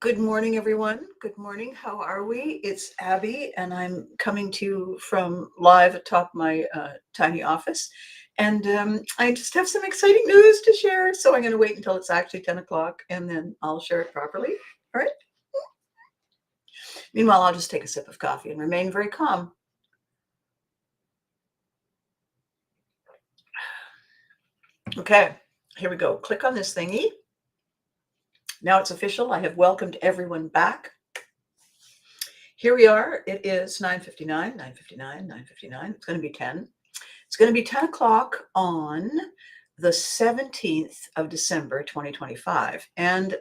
Good morning, everyone. Good morning. How are we? It's Abby, and I'm coming to you from live atop my tiny office. And I just have some exciting news to share. So I'm going to wait until it's actually 10 o'clock and then I'll share it properly. All right. Meanwhile, I'll just take a sip of coffee and remain very calm. Okay, here we go. Click on this thingy. Now it's official. I have welcomed everyone back. Here we are. It is 9:59, 9:59, 9:59. It's going to be 10. It's going to be 10 o'clock on the 17th of December, 2025. And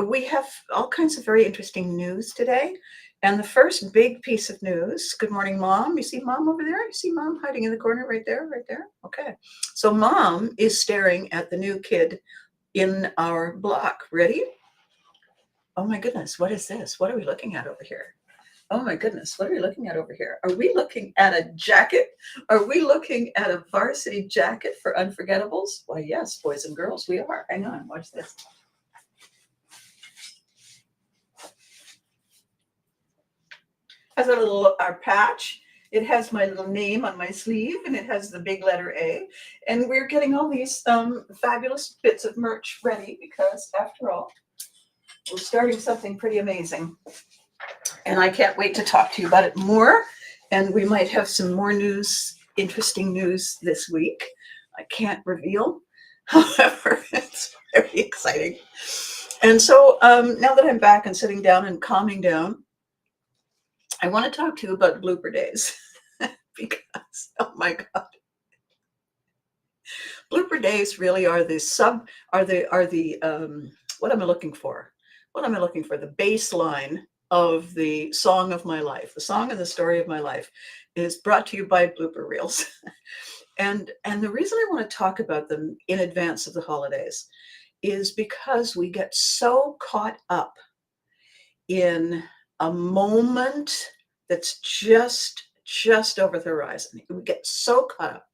we have all kinds of very interesting news today. And the first big piece of news, good morning, Mom. You see Mom over there? You see Mom hiding in the corner right there, right there? Okay. So Mom is staring at the new kid in our block. Ready? Oh my goodness, what is this? What are we looking at over here? Oh my goodness, what are we looking at over here? Are we looking at a jacket? Are we looking at a varsity jacket for Unforgettables? Why, yes, boys and girls, we are. Hang on, watch this. Has a little our patch. It has my little name on my sleeve, and it has the big letter A. And we're getting all these fabulous bits of merch ready because, after all, we're starting something pretty amazing. And I can't wait to talk to you about it more. And we might have some more news, interesting news this week. I can't reveal. However, it's very exciting. And so now that I'm back and sitting down and calming down, I want to talk to you about Blooper days because, oh my God, Blooper days really are the what am I looking for? What am I looking for? The baseline of the song of my life. The song and the story of my life is brought to you by Blooper Reels. And the reason I want to talk about them in advance of the holidays is because we get so caught up in a moment that's just over the horizon. We get so caught up.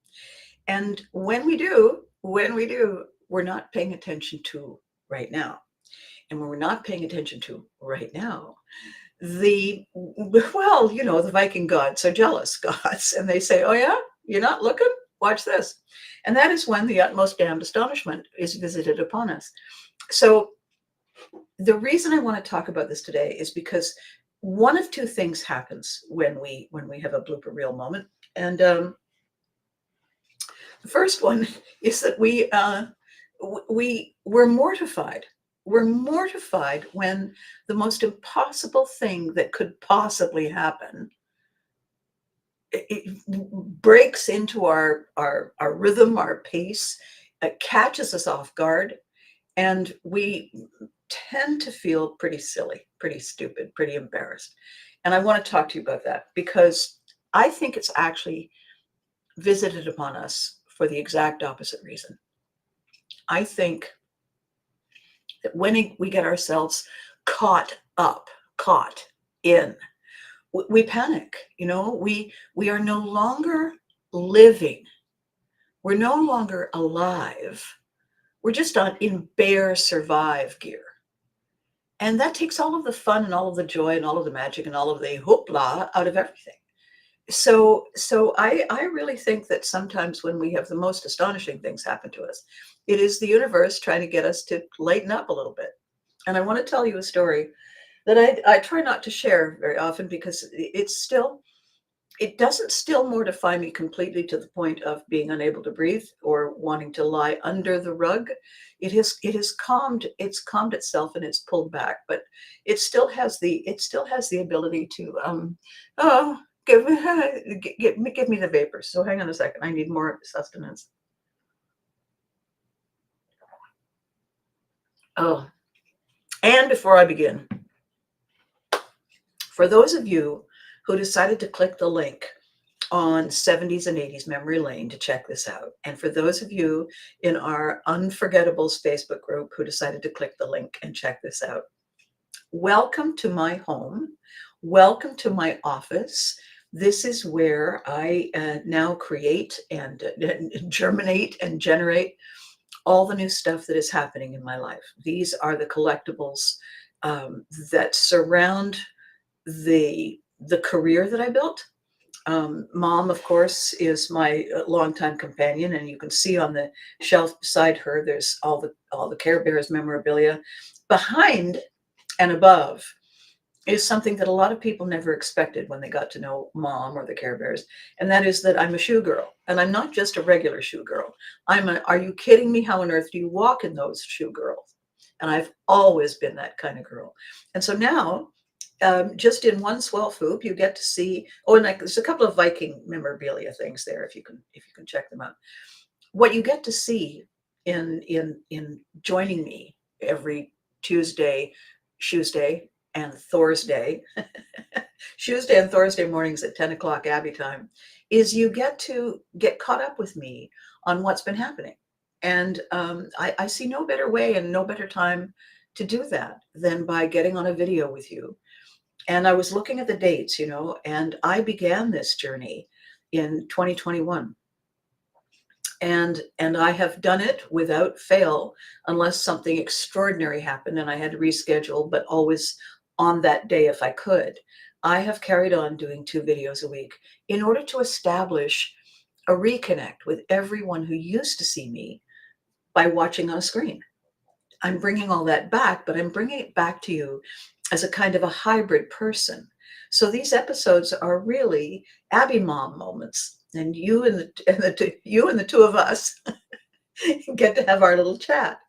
And when we do, we're not paying attention to right now. And when we're not paying attention to right now, the Viking gods are jealous gods, and they say, oh yeah, you're not looking? Watch this. And that is when the utmost damned astonishment is visited upon us. So the reason I want to talk about this today is because one of two things happens when we have a blooper reel moment. And the first one is that we're mortified. We're mortified when the most impossible thing that could possibly happen, it breaks into our rhythm, our pace, it catches us off guard, and we tend to feel pretty silly, pretty stupid, pretty embarrassed. And I want to talk to you about that because I think it's actually visited upon us for the exact opposite reason. I think that when we get ourselves caught in, we panic. We are no longer living. We're no longer alive. We're just in bare survive gear. And that takes all of the fun and all of the joy and all of the magic and all of the hoopla out of everything. So I really think that sometimes when we have the most astonishing things happen to us, it is the universe trying to get us to lighten up a little bit. And I want to tell you a story that I try not to share very often because it doesn't still mortify me completely to the point of being unable to breathe or wanting to lie under the rug. It's calmed itself and it's pulled back, but it still has the ability to give me the vapors. So hang on a second. I need more sustenance. Oh, and before I begin, for those of you who decided to click the link on 70s and 80s Memory Lane to check this out, and for those of you in our Unforgettables Facebook group who decided to click the link and check this out, welcome to my home. Welcome to my office. This is where I now create and germinate and generate all the new stuff that is happening in my life. These are the collectibles that surround the career that I built. Mom, of course, is my longtime companion, and you can see on the shelf beside her, there's all the Care Bears memorabilia. Behind and above is something that a lot of people never expected when they got to know Mom or the Care Bears, and that is that I'm a shoe girl, and I'm not just a regular shoe girl. Are you kidding me? How on earth do you walk in those shoe girls? And I've always been that kind of girl. And so now, just in one swell swoop, you get to see. Oh, and like, there's a couple of Viking memorabilia things there, if you can check them out. What you get to see in joining me every Tuesday, Tuesday, and Thursday, Tuesday and Thursday mornings at 10 o'clock Abbey time, is you get to get caught up with me on what's been happening. And I see no better way and no better time to do that than by getting on a video with you. And I was looking at the dates, and I began this journey in 2021. And I have done it without fail, unless something extraordinary happened and I had to reschedule, but always on that day if I could. I have carried on doing 2 videos a week in order to establish a reconnect with everyone who used to see me by watching on a screen. I'm bringing all that back, but I'm bringing it back to you as a kind of a hybrid person. So these episodes are really Abby Mom moments, and you and the two of us get to have our little chat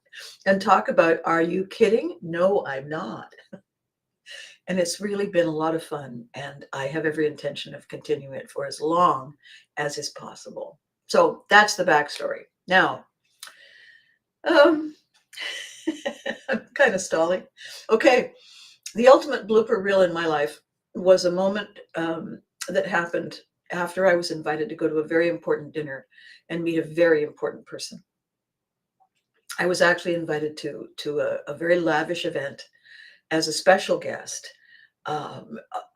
and talk about, are you kidding? No, I'm not. And it's really been a lot of fun, and I have every intention of continuing it for as long as is possible. So that's the backstory. Now, um, I'm kind of stalling. Okay, the ultimate blooper reel in my life was a moment that happened after I was invited to go to a very important dinner and meet a very important person. I was actually invited to a very lavish event as a special guest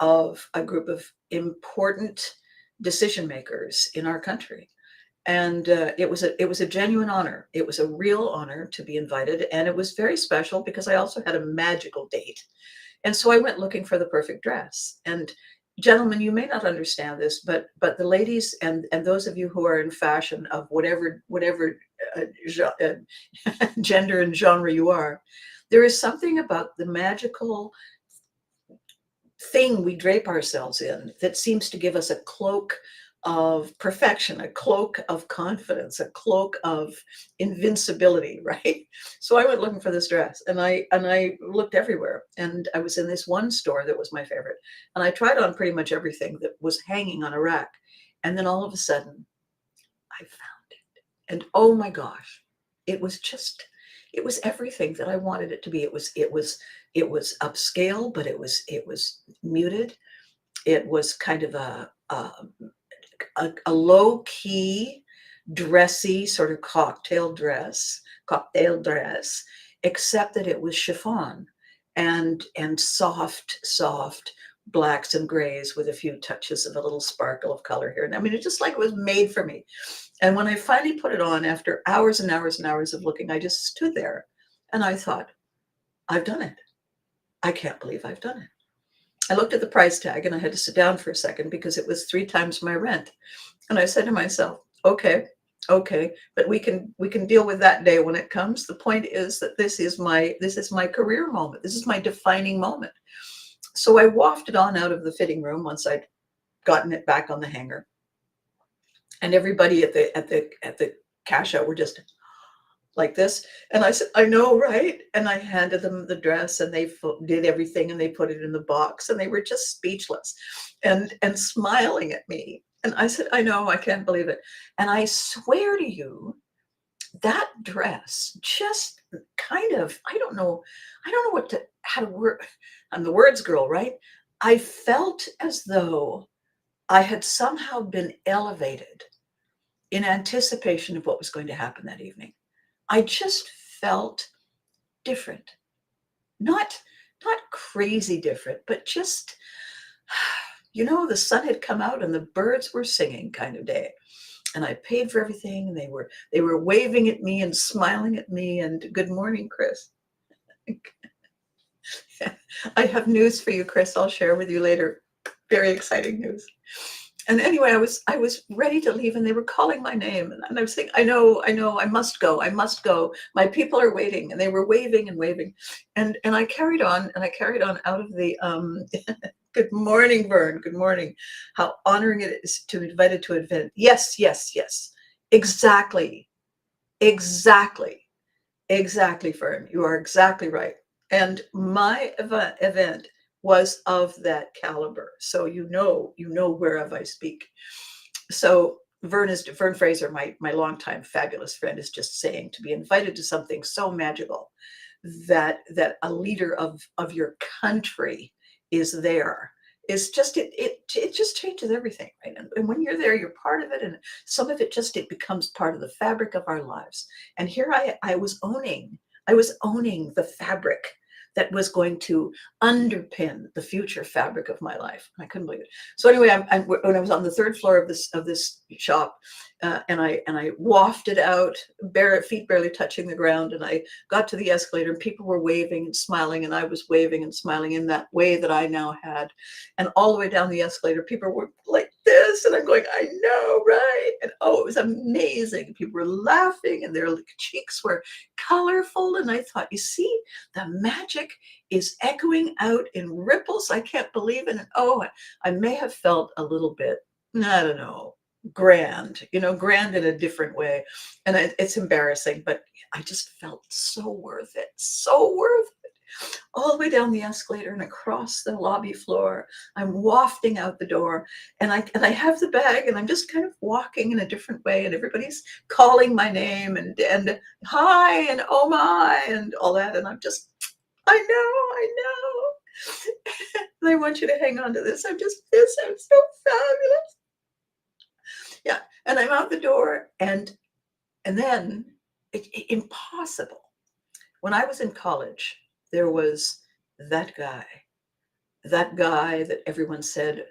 of a group of important decision makers in our country. And it was a genuine honor. It was a real honor to be invited, and it was very special because I also had a magical date. And so I went looking for the perfect dress. And gentlemen, you may not understand this, but the ladies and those of you who are in fashion of whatever gender and genre you are, there is something about the magical thing we drape ourselves in that seems to give us a cloak of perfection, a cloak of confidence, a cloak of invincibility, right? So I went looking for this dress, and I looked everywhere, and I was in this one store that was my favorite, and I tried on pretty much everything that was hanging on a rack, and then all of a sudden I found it, and oh my gosh, it was just it was everything that I wanted it to be. It was upscale, but it was muted. It was kind of a low key, dressy sort of cocktail dress, except that it was chiffon and soft blacks and grays with a few touches of a little sparkle of color here. And I mean, it just like it was made for me. And when I finally put it on after hours and hours and hours of looking, I just stood there and I thought, I've done it. I can't believe I've done it. I looked at the price tag and I had to sit down for a second because it was 3 times my rent. And I said to myself, okay, but we can deal with that day when it comes. The point is that this is my career moment. This is my defining moment. So I wafted on out of the fitting room once I'd gotten it back on the hanger. And everybody at the cash out were just like this. And I said, I know, right? And I handed them the dress, and they did everything, and they put it in the box, and they were just speechless and smiling at me. And I said, I know, I can't believe it. And I swear to you, that dress just kind of, I don't know how to work. I'm the words girl, right? I felt as though I had somehow been elevated in anticipation of what was going to happen that evening. I just felt different. Not crazy different, but just, the sun had come out and the birds were singing kind of day. And I paid for everything, and they were waving at me and smiling at me and good morning, Chris. I have news for you, Chris. I'll share with you later. Very exciting news. And anyway, I was ready to leave, and they were calling my name, and I was saying, I know, I must go. My people are waiting, and they were waving and waving, and I carried on, and I carried on out of the. Good morning, Vern. Good morning. How honoring it is to be invited to an event. Yes, yes, yes. Exactly, exactly. Exactly, Fern. You are exactly right. And my event was of that caliber. So you know whereof I speak. So Vern Fraser, my longtime fabulous friend, is just saying to be invited to something so magical that a leader of your country is there is just it just changes everything, right? And when you're there, you're part of it, and some of it just it becomes part of the fabric of our lives. And here I was owning the fabric that was going to underpin the future fabric of my life. I couldn't believe it. So anyway, when I was on the third floor of this shop, and I wafted out, bare feet barely touching the ground, and I got to the escalator, and people were waving and smiling, and I was waving and smiling in that way that I now had. And all the way down the escalator, people were like this, and I'm going, I know, right? And oh, it was amazing. People were laughing, and their cheeks were colorful, and I thought, you see, the magic is echoing out in ripples. I can't believe it. And oh, I may have felt a little bit, I don't know, grand in a different way. And it's embarrassing, but I just felt so worth it, so worth it. All the way down the escalator and across the lobby floor, I'm wafting out the door, and I have the bag, and I'm just kind of walking in a different way, and everybody's calling my name and hi and oh my and all that, and I'm just, I know. And I want you to hang on to this. I'm so fabulous. Yeah. And I'm out the door, and then impossible. When I was in college, there was that guy, that guy that everyone said,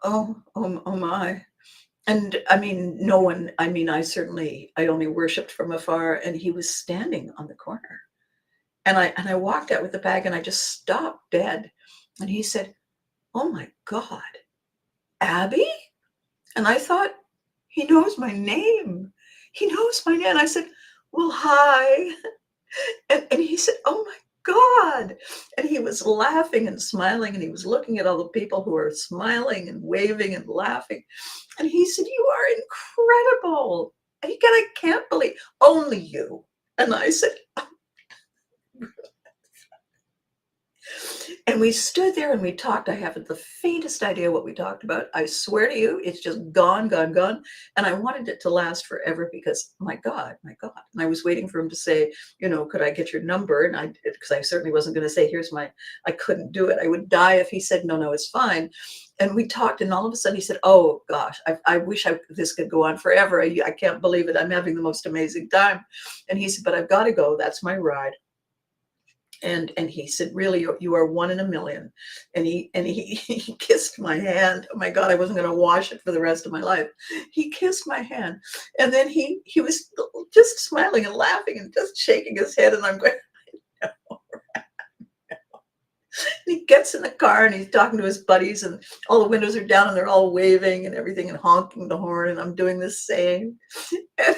oh my. And I mean, no one, I mean, I only worshiped from afar, and he was standing on the corner. And I walked out with the bag, and I just stopped dead. And he said, oh my God, Abby? And I thought, he knows my name. He knows my name. And I said, well, hi. And he said, oh my God. And he was laughing and smiling, and he was looking at all the people who were smiling and waving and laughing. And he said, you are incredible. I can't believe, only you. And I said, and we stood there and we talked. I haven't the faintest idea what we talked about. I swear to you, it's just gone, gone, gone. And I wanted it to last forever because, my God, my God. And I was waiting for him to say, could I get your number? And because I certainly wasn't going to say, I couldn't do it. I would die if he said, no, it's fine. And we talked, and all of a sudden he said, oh gosh, I wish this could go on forever. I can't believe it. I'm having the most amazing time. And he said, but I've got to go. That's my ride. And he said, really, you are one in a million. And he kissed my hand. Oh my God, I wasn't going to wash it for the rest of my life. He kissed my hand, and then he was just smiling and laughing and just shaking his head, and I'm going, no. He gets in the car, and he's talking to his buddies, and all the windows are down, and they're all waving and everything and honking the horn, and I'm doing the same. And,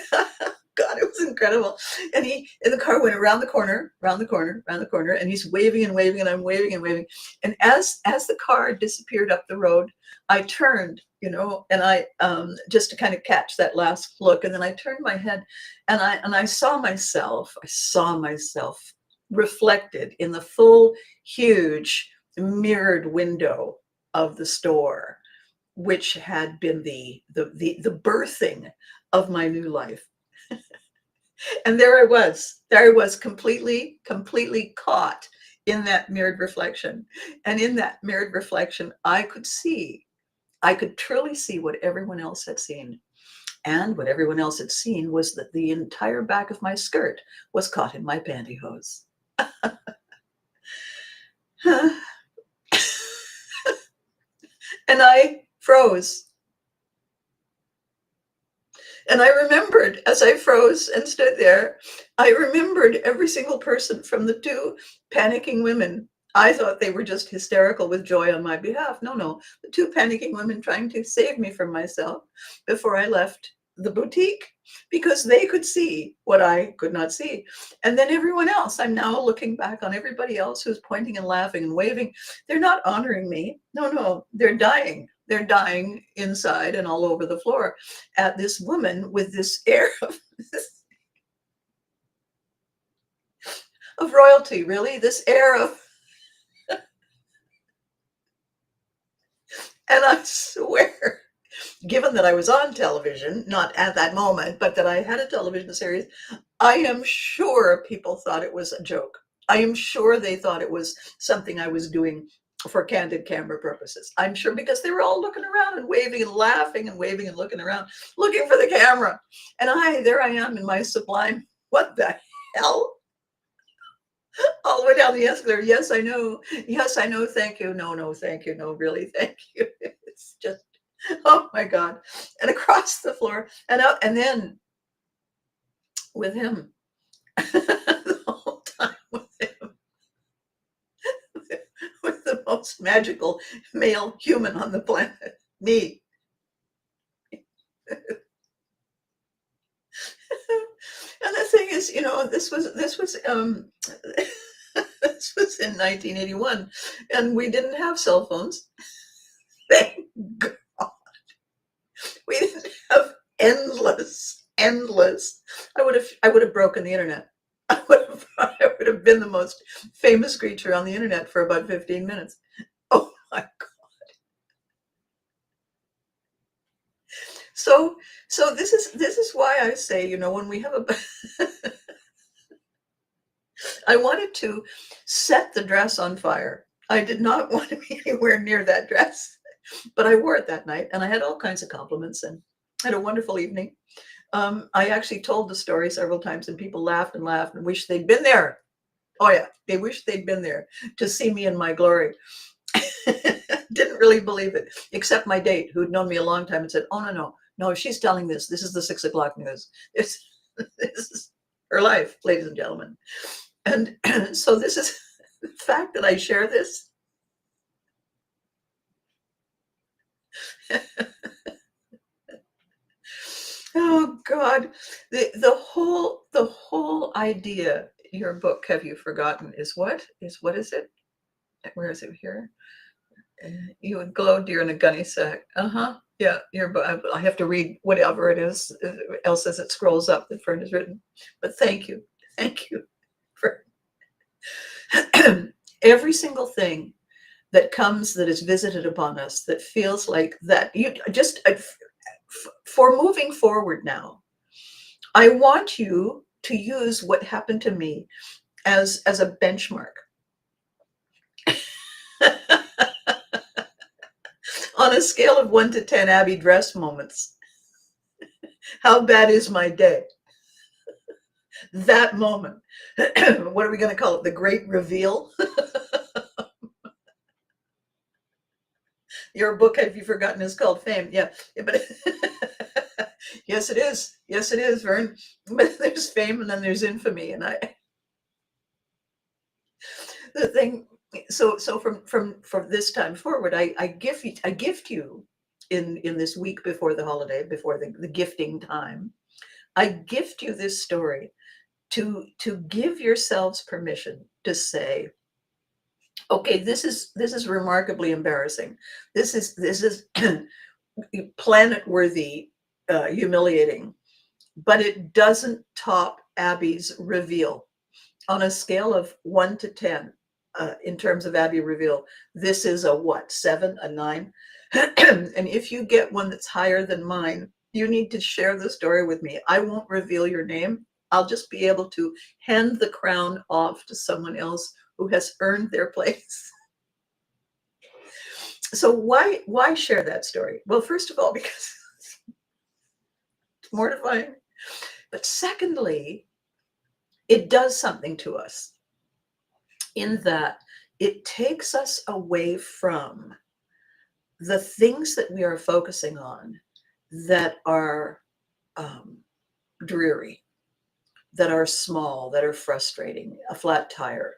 God, it was incredible. And the car went around the corner, round the corner, round the corner, and he's waving and waving, and I'm waving and waving. And as the car disappeared up the road, I turned, and I just to kind of catch that last look, and then I turned my head, and I saw myself reflected in the full, huge mirrored window of the store, which had been the birthing of my new life. And there I was completely caught in that mirrored reflection. And in that mirrored reflection, I could truly see what everyone else had seen. And what everyone else had seen was that the entire back of my skirt was caught in my pantyhose. And I froze. And I remembered, as I froze and stood there, I remembered every single person, from the two panicking women I thought they were just hysterical with joy on my behalf. No, no, the two panicking women trying to save me from myself before I left the boutique because they could see what I could not see. And then everyone else, I'm now looking back on everybody else who's pointing and laughing and waving. They're not honoring me. No, no, they're dying. They're dying inside and all over the floor at this woman with this air of royalty, really, this air of, and I swear, given that I was on television, not at that moment, but that I had a television series, I am sure people thought it was a joke. I am sure they thought it was something I was doing for candid camera purposes. I'm sure because they were all looking around and waving and laughing and waving and looking around, looking for the camera. And there I am in my sublime, what the hell? All the way down the escalator. Yes, I know. Yes, I know. Thank you. No, no, thank you. No, really, thank you. It's just, oh my God. And across the floor and out, and then with him the whole time with the most magical male human on the planet, me. And the thing is, this was this was in 1981, and we didn't have cell phones. Thank God. We didn't have endless. I would have broken the internet. I would have been the most famous creature on the internet for about 15 minutes. Oh my God. So this is why I say, when we have I wanted to set the dress on fire. I did not want to be anywhere near that dress, but I wore it that night and I had all kinds of compliments and had a wonderful evening. I actually told the story several times and people laughed and laughed and wished they'd been there. Oh yeah, they wished they'd been there to see me in my glory. Didn't really believe it, except my date, who'd known me a long time and said, "Oh no, no, no, she's telling this. This is the 6 o'clock news. This is her life, ladies and gentlemen." And so this is the fact that I share this. Oh God, the whole idea. Your book, Have You Forgotten? What is it? Where is it here? You would glow deer in a gunny sack. Uh-huh. Yeah, I have to read whatever it is, else as it scrolls up that Fern has written. But thank you. Thank you for every single thing that comes that is visited upon us that feels like that. You just for moving forward now, I want you to use what happened to me as a benchmark. On a scale of 1 to 10 Abby dress moments, how bad is my day? That moment. What are we going to call it? The great reveal? Your book, Have You Forgotten, is called Fame. Yeah, but yes, it is. Yes, it is, Vern. But there's fame and then there's infamy. And the thing, so from this time forward, I gift you in this week before the holiday, before the gifting time, I gift you this story to give yourselves permission to say, okay, this is remarkably embarrassing. This is planet worthy, humiliating, but it doesn't top Abby's reveal on a scale of 1 to 10. In terms of Abby reveal, this is a what, 7, a 9? And if you get one that's higher than mine, you need to share the story with me. I won't reveal your name. I'll just be able to hand the crown off to someone else who has earned their place. So why share that story? Well, first of all, because it's mortifying. But secondly, it does something to us in that it takes us away from the things that we are focusing on that are um, dreary, that are small, that are frustrating, a flat tire,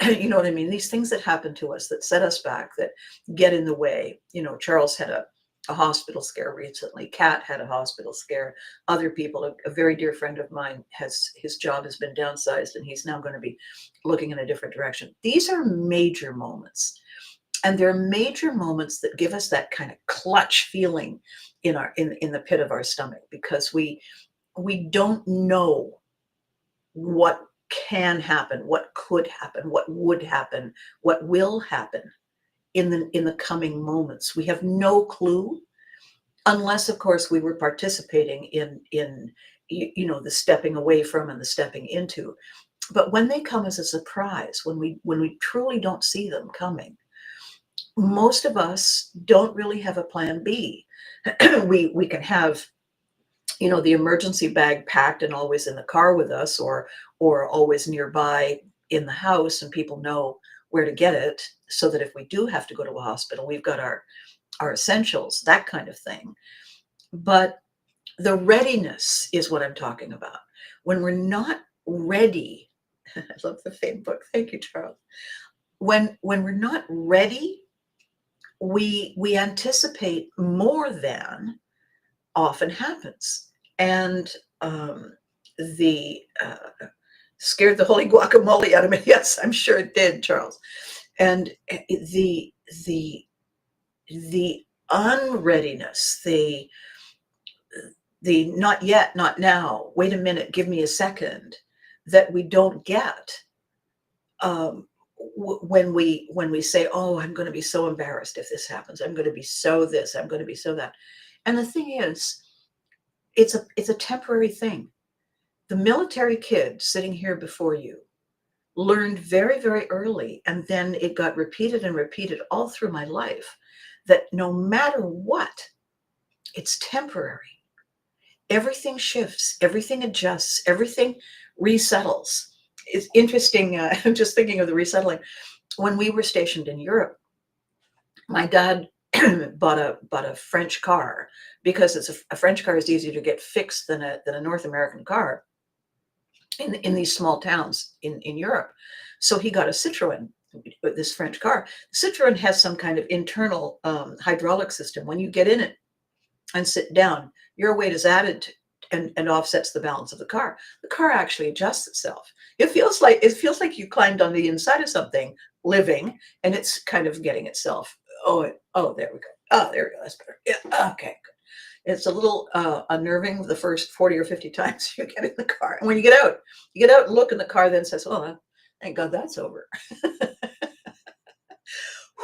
You know what I mean? These things that happen to us that set us back, that get in the way. Charles had a hospital scare recently. Kat had a hospital scare. Other people, a very dear friend of mine, his job has been downsized and he's now going to be looking in a different direction. These are major moments. And they're major moments that give us that kind of clutch feeling in the pit of our stomach, because we don't know what can happen, what could happen, what would happen, what will happen in the coming moments. We have no clue, unless, of course, we were participating in the stepping away from and the stepping into. But when they come as a surprise, when we truly don't see them coming, most of us don't really have a plan B. We can have the emergency bag packed and always in the car with us, or always nearby in the house, and people know where to get it, so that if we do have to go to a hospital, we've got our essentials, that kind of thing. But the readiness is what I'm talking about. When we're not ready, I love the fame book. Thank you, Charles. When we're not ready, we anticipate more than often happens. And the scared the holy guacamole out of me. Yes, I'm sure it did, Charles. And the unreadiness, the not yet, not now, wait a minute, give me a second, that we don't get when we say, oh, I'm going to be so embarrassed if this happens. I'm going to be so this. I'm going to be so that. And the thing is, it's a temporary thing. The military kid sitting here before you learned very, very early, and then it got repeated and repeated all through my life, that no matter what, it's temporary. Everything shifts, everything adjusts, everything resettles. It's interesting. I'm just thinking of the resettling. When we were stationed in Europe, my dad bought a French car, because a French car is easier to get fixed than a North American car in these small towns in Europe. So he got a Citroen, this French car. Citroen has some kind of internal hydraulic system. When you get in it and sit down, your weight is added and offsets the balance of the car. The car actually adjusts itself. It feels like you climbed on the inside of something living, and it's kind of getting itself. Oh, there we go. Oh, there we go. That's better. Yeah. Okay. Good. It's a little unnerving the first 40 or 50 times you get in the car. And when you get out and look, in the car then says, oh, thank God that's over.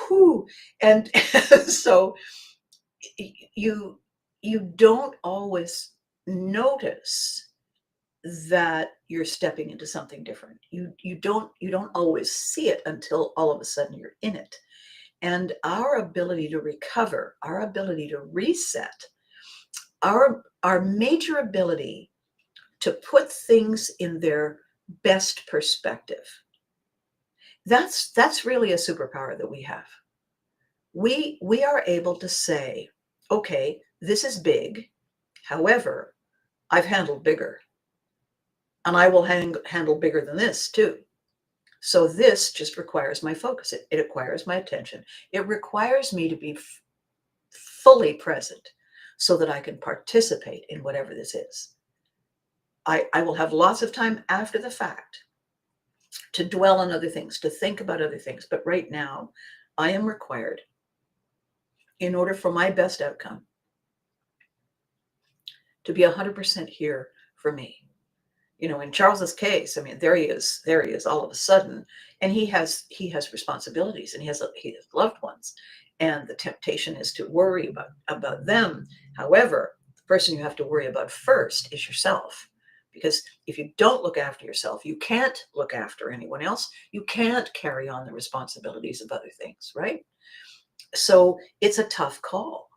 Whew. And so you don't always notice that you're stepping into something different. You don't always see it until all of a sudden you're in it. And our ability to recover, our ability to reset, our major ability to put things in their best perspective, that's really a superpower that we have. We are able to say, okay, this is big. However, I've handled bigger, and I will handle bigger than this too. So this just requires my focus. It requires my attention. It requires me to be fully present, so that I can participate in whatever this is. I will have lots of time after the fact to dwell on other things, to think about other things. But right now, I am required, in order for my best outcome, to be 100% here for me. In Charles's case, I mean, there he is all of a sudden, and he has responsibilities, and he has loved ones, and the temptation is to worry about them. However, the person you have to worry about first is yourself, because if you don't look after yourself, you can't look after anyone else. You can't carry on the responsibilities of other things, right? So it's a tough call.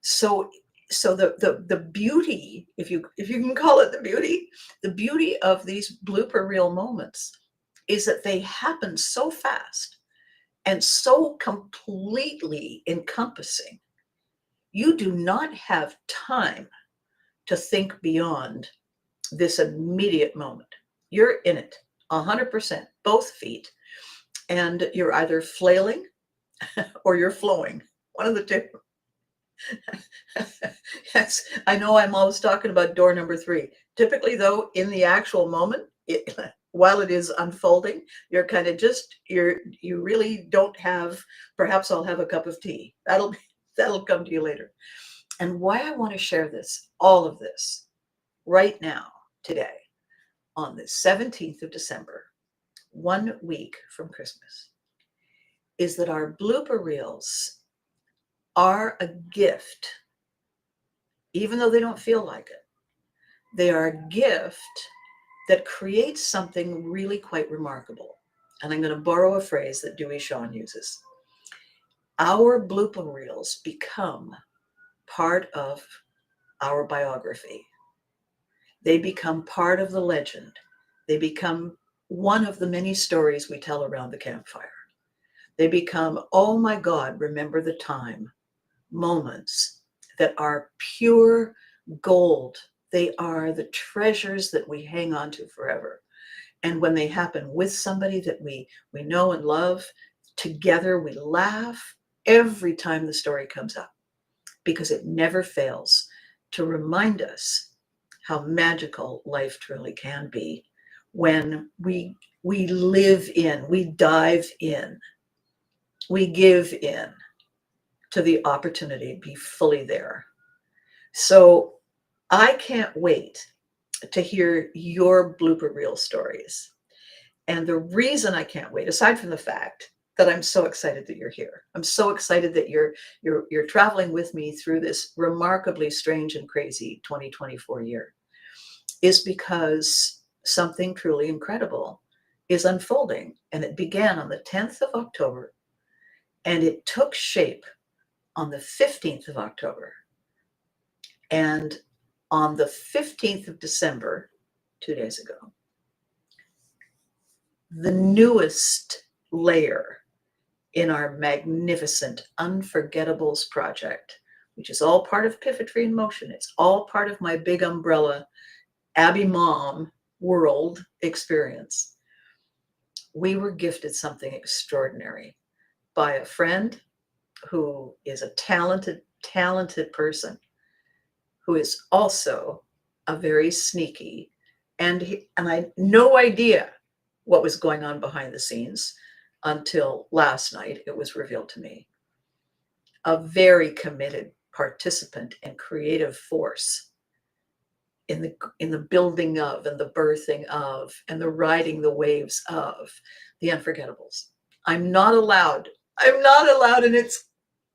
So the beauty, if you can call it the beauty of these blooper reel moments, is that they happen so fast and so completely encompassing. You do not have time to think beyond this immediate moment. You're in it 100%, both feet. and you're either flailing or you're flowing. One of the two. Yes, I know I'm always talking about door number 3. Typically, though, in the actual moment, while it is unfolding, you're kind of you really don't have, perhaps I'll have a cup of tea. That'll come to you later. And why I want to share this, all of this, right now, today, on the 17th of December, 1 week from Christmas, is that our blooper reels are a gift, even though they don't feel like it. They are a gift that creates something really quite remarkable. And I'm going to borrow a phrase that Dewey Shawn uses. Our blooper reels become part of our biography. They become part of the legend. They become one of the many stories we tell around the campfire. They become, oh my God, remember the time, moments that are pure gold. They are the treasures that we hang on to forever. And when they happen with somebody that we know and love, together we laugh every time the story comes up, because it never fails to remind us how magical life truly can be when we live in, we dive in, we give in to the opportunity to be fully there. So I can't wait to hear your blooper reel stories. And the reason I can't wait, aside from the fact that I'm so excited that you're here, I'm so excited that you're traveling with me through this remarkably strange and crazy 2024 year, is because something truly incredible is unfolding. And it began on the 10th of October, and it took shape on the 15th of October. And on the 15th of December, 2 days ago, the newest layer in our magnificent Unforgettables project, which is all part of Pivotry in Motion. It's all part of my big umbrella Abby Mom world experience. We were gifted something extraordinary by a friend who is a talented person, who is also a very sneaky, and I had no idea what was going on behind the scenes until last night. It was revealed to me. A very committed participant and creative force in the building of, and the birthing of, and the riding the waves of the Unforgettables. I'm not allowed, and it's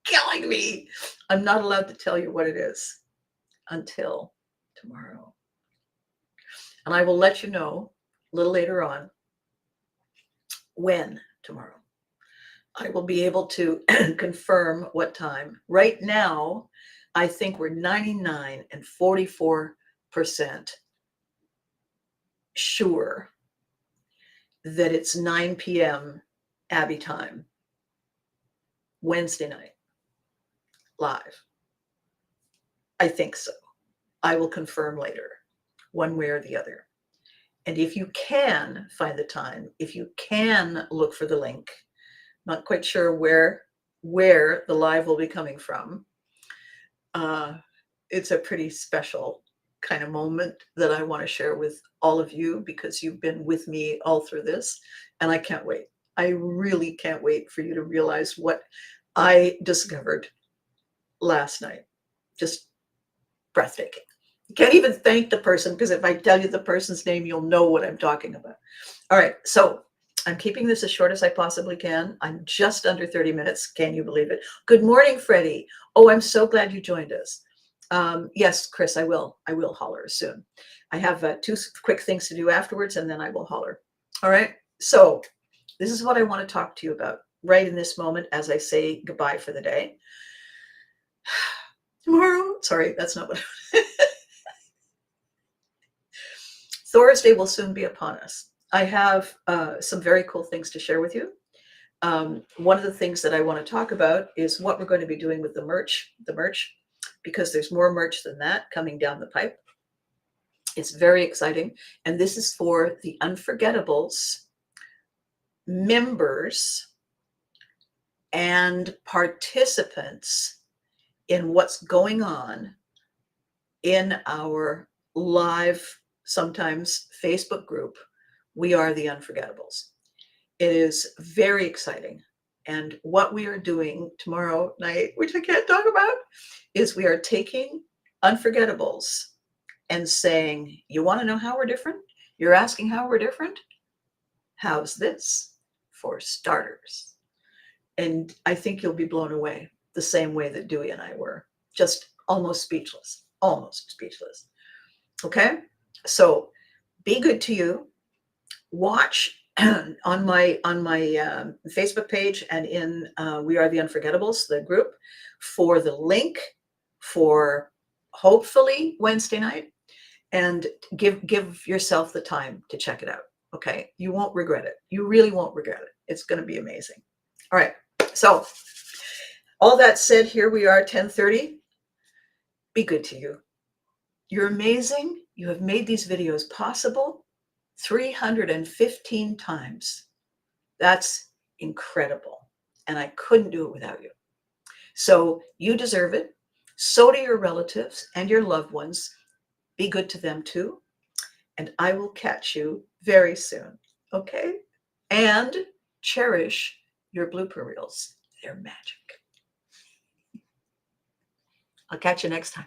killing me. I'm not allowed to tell you what it is until tomorrow. And I will let you know a little later on when tomorrow. I will be able to confirm what time. Right now, I think we're 99 and 44% sure that it's 9 p.m. Abbey time, Wednesday night, live. I think so. I will confirm later, one way or the other. And if you can find the time, if you can look for the link, not quite sure where the live will be coming from. It's a pretty special kind of moment that I want to share with all of you, because you've been with me all through this, and I can't wait. I really can't wait for you to realize what I discovered last night. Just breathtaking. You can't even thank the person, because if I tell you the person's name, you'll know what I'm talking about. All right, so I'm keeping this as short as I possibly can. I'm just under 30 minutes. Can you believe it? Good morning, Freddie. Oh, I'm so glad you joined us. Yes, Chris, I will holler soon. I have 2 quick things to do afterwards, and then I will holler. All right. So this is what I want to talk to you about right in this moment as I say goodbye for the day. Tomorrow. Sorry, that's not what. Thursday will soon be upon us. I have some very cool things to share with you. One of the things that I want to talk about is what we're going to be doing with the merch, because there's more merch than that coming down the pipe. It's very exciting. And this is for the Unforgettables members and participants in what's going on in our live, sometimes Facebook group, We Are the Unforgettables. It is very exciting. And what we are doing tomorrow night, which I can't talk about, is we are taking Unforgettables and saying, you want to know how we're different? You're asking how we're different? How's this for starters? And I think you'll be blown away the same way that Dewey and I were, just almost speechless, almost speechless. Okay? So be good to you. Watch on my Facebook page and in We Are the Unforgettables, the group, for the link for hopefully Wednesday night, and give yourself the time to check it out. Okay, you won't regret it. You really won't regret it. It's going to be amazing. All right. So all that said, here we are, 10:30. Be good to you. You're amazing. You have made these videos possible 315 times. That's incredible. And I couldn't do it without you. So you deserve it. So do your relatives and your loved ones. Be good to them too. And I will catch you very soon. Okay? And cherish your blooper reels. They're magic. I'll catch you next time.